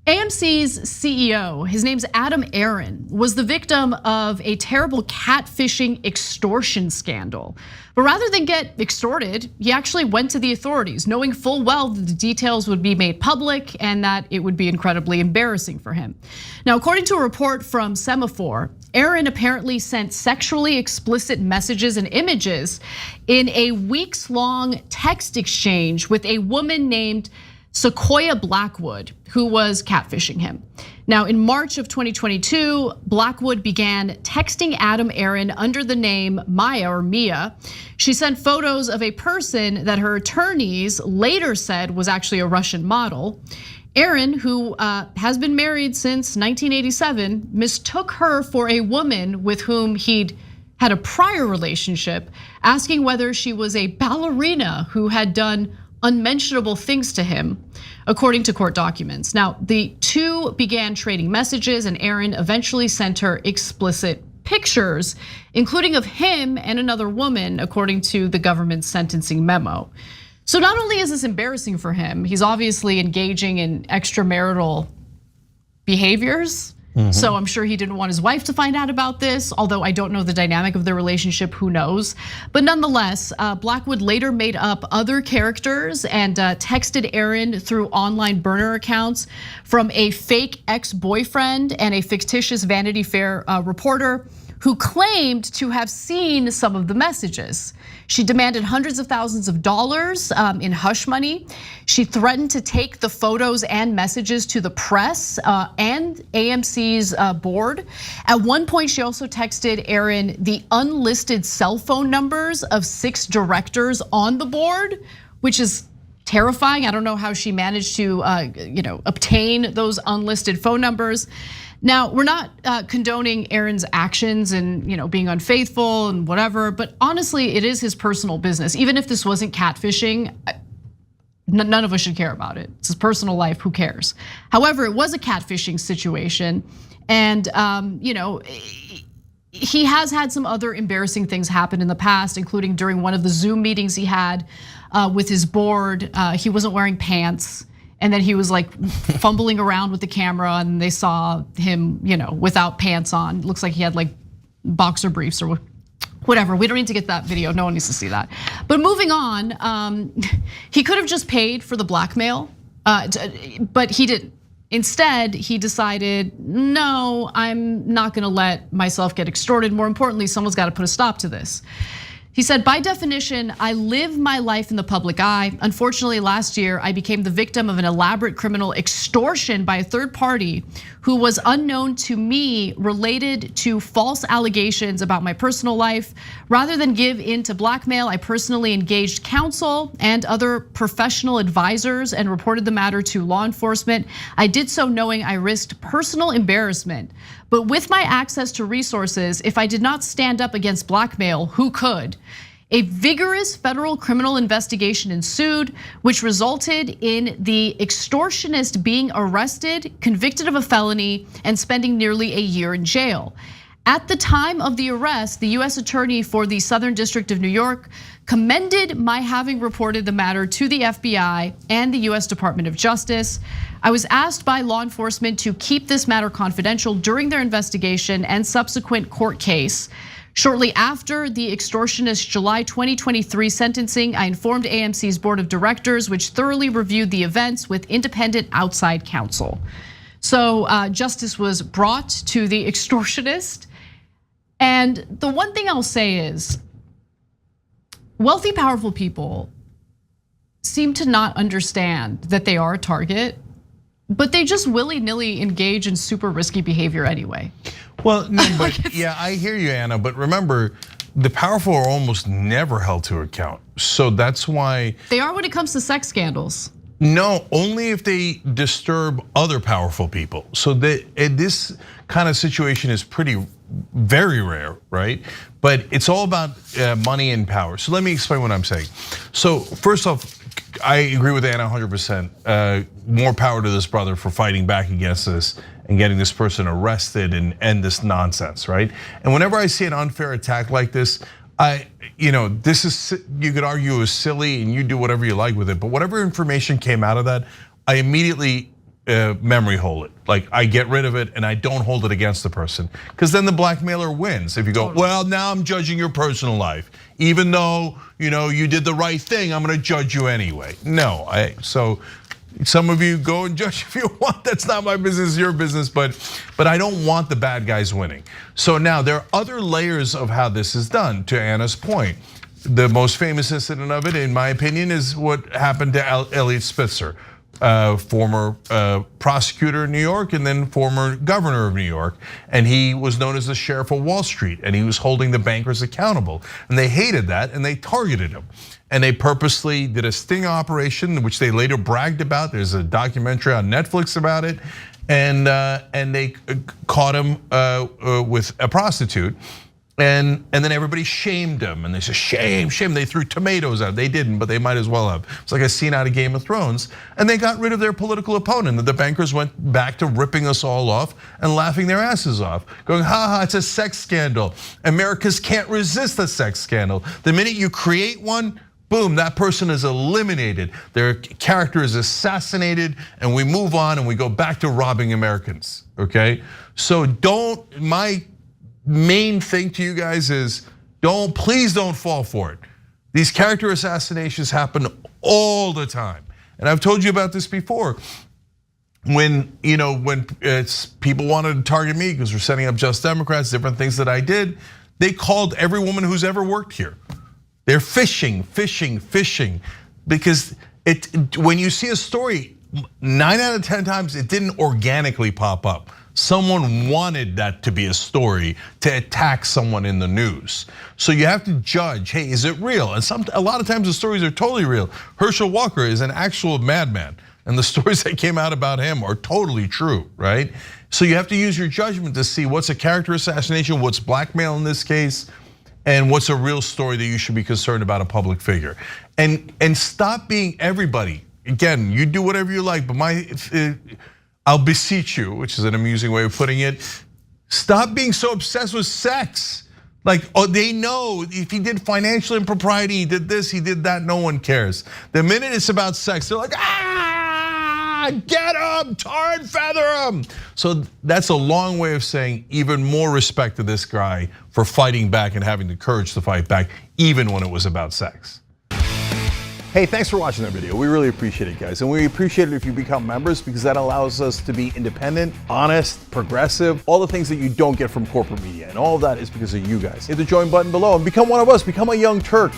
AMC's CEO, his name's Adam Aron, was the victim of a terrible catfishing extortion scandal. But rather than get extorted, he actually went to the authorities, knowing full well that the details would be made public and that it would be incredibly embarrassing for him. Now, according to a report from Semaphore, Aron apparently sent sexually explicit messages and images in a weeks-long text exchange with a woman named Sequoia Blackwood, who was catfishing him. Now, in March of 2022, Blackwood began texting Adam Aron under the name Maya or Mia. She sent photos of a person that her attorneys later said was actually a Russian model. Aron, who has been married since 1987, mistook her for a woman with whom he'd had a prior relationship, asking whether she was a ballerina who had done unmentionable things to him, according to court documents. Now, the two began trading messages, and Aron eventually sent her explicit pictures, including of him and another woman, according to the government's sentencing memo. So not only is this embarrassing for him, he's obviously engaging in extramarital behaviors. So I'm sure he didn't want his wife to find out about this, although I don't know the dynamic of their relationship, who knows. But nonetheless, Blackwood later made up other characters and texted Aron through online burner accounts from a fake ex-boyfriend and a fictitious Vanity Fair reporter who claimed to have seen some of the messages. She demanded hundreds of thousands of dollars in hush money. She threatened to take the photos and messages to the press and AMC's board. At one point, she also texted Aron the unlisted cell phone numbers of 6 directors on the board, which is terrifying. I don't know how she managed to obtain those unlisted phone numbers. Now, we're not condoning Aron's actions and being unfaithful and whatever, but honestly, it is his personal business. Even if this wasn't catfishing, none of us should care about it. It's his personal life, who cares? However, it was a catfishing situation, and he has had some other embarrassing things happen in the past, including during one of the Zoom meetings he had with his board. He wasn't wearing pants. And then he was like fumbling around with the camera, and they saw him, without pants on. Looks like he had like boxer briefs or whatever. We don't need to get that video. No one needs to see that. But moving on, he could have just paid for the blackmail, but he didn't. Instead, he decided, no, I'm not gonna let myself get extorted. More importantly, someone's gotta put a stop to this. He said, by definition, I live my life in the public eye. Unfortunately, last year, I became the victim of an elaborate criminal extortion by a third party who was unknown to me, related to false allegations about my personal life. Rather than give in to blackmail, I personally engaged counsel and other professional advisors and reported the matter to law enforcement. I did so knowing I risked personal embarrassment. But with my access to resources, if I did not stand up against blackmail, who could? A vigorous federal criminal investigation ensued, which resulted in the extortionist being arrested, convicted of a felony, and spending nearly a year in jail. At the time of the arrest, the US attorney for the Southern District of New York commended my having reported the matter to the FBI and the US Department of Justice. I was asked by law enforcement to keep this matter confidential during their investigation and subsequent court case. Shortly after the extortionist July 2023 sentencing, I informed AMC's board of directors, which thoroughly reviewed the events with independent outside counsel. So justice was brought to the extortionist. And the one thing I'll say is, wealthy, powerful people seem to not understand that they are a target, but they just willy-nilly engage in super risky behavior anyway. Well, no, but yeah, I hear you, Anna, but remember, the powerful are almost never held to account. So that's why. They are when it comes to sex scandals. No, only if they disturb other powerful people. So this kind of situation is very rare, right? But it's all about money and power. So let me explain what I'm saying. So first off, I agree with Anna 100%. More power to this brother for fighting back against this and getting this person arrested and end this nonsense, right? And whenever I see an unfair attack like this, this is, you could argue, is silly and you do whatever you like with it, but whatever information came out of that, I immediately memory hole it. Like I get rid of it and I don't hold it against the person. Because then the blackmailer wins. If you go, well, now I'm judging your personal life. Even though you did the right thing, I'm gonna judge you anyway. No, so some of you go and judge if you want. That's not my business, your business, but I don't want the bad guys winning. So now there are other layers of how this is done, to Anna's point. The most famous incident of it, in my opinion, is what happened to Elliot Spitzer, former prosecutor in New York and then former governor of New York. And he was known as the sheriff of Wall Street, and he was holding the bankers accountable. And they hated that and they targeted him. And they purposely did a sting operation, which they later bragged about. There's a documentary on Netflix about it. And they caught him with a prostitute. And then everybody shamed him, and they said, shame, shame. They threw tomatoes out. They didn't, but they might as well have. It's like a scene out of Game of Thrones. And they got rid of their political opponent. The bankers went back to ripping us all off and laughing their asses off, going, ha ha, it's a sex scandal. Americans can't resist a sex scandal. The minute you create one, boom, that person is eliminated. Their character is assassinated, and we move on and we go back to robbing Americans, okay? So my main thing to you guys is please don't fall for it. These character assassinations happen all the time. And I've told you about this before. When people wanted to target me because we're setting up Just Democrats, different things that I did, they called every woman who's ever worked here. They're fishing, because when you see a story, 9 out of 10 times it didn't organically pop up. Someone wanted that to be a story to attack someone in the news. So you have to judge, hey, is it real? And a lot of times the stories are totally real. Herschel Walker is an actual madman, and the stories that came out about him are totally true, right? So you have to use your judgment to see what's a character assassination, what's blackmail in this case, and what's a real story that you should be concerned about a public figure. And stop being everybody. Again, you do whatever you like, but I'll beseech you, which is an amusing way of putting it, stop being so obsessed with sex. Like, they know if he did financial impropriety, he did this, he did that, no one cares. The minute it's about sex, they're like, get him, tar and feather him. So that's a long way of saying even more respect to this guy for fighting back and having the courage to fight back, even when it was about sex. Hey, thanks for watching that video. We really appreciate it, guys. And we appreciate it if you become members, because that allows us to be independent, honest, progressive, all the things that you don't get from corporate media. And all of that is because of you guys. Hit the join button below and become one of us, become a Young Turk.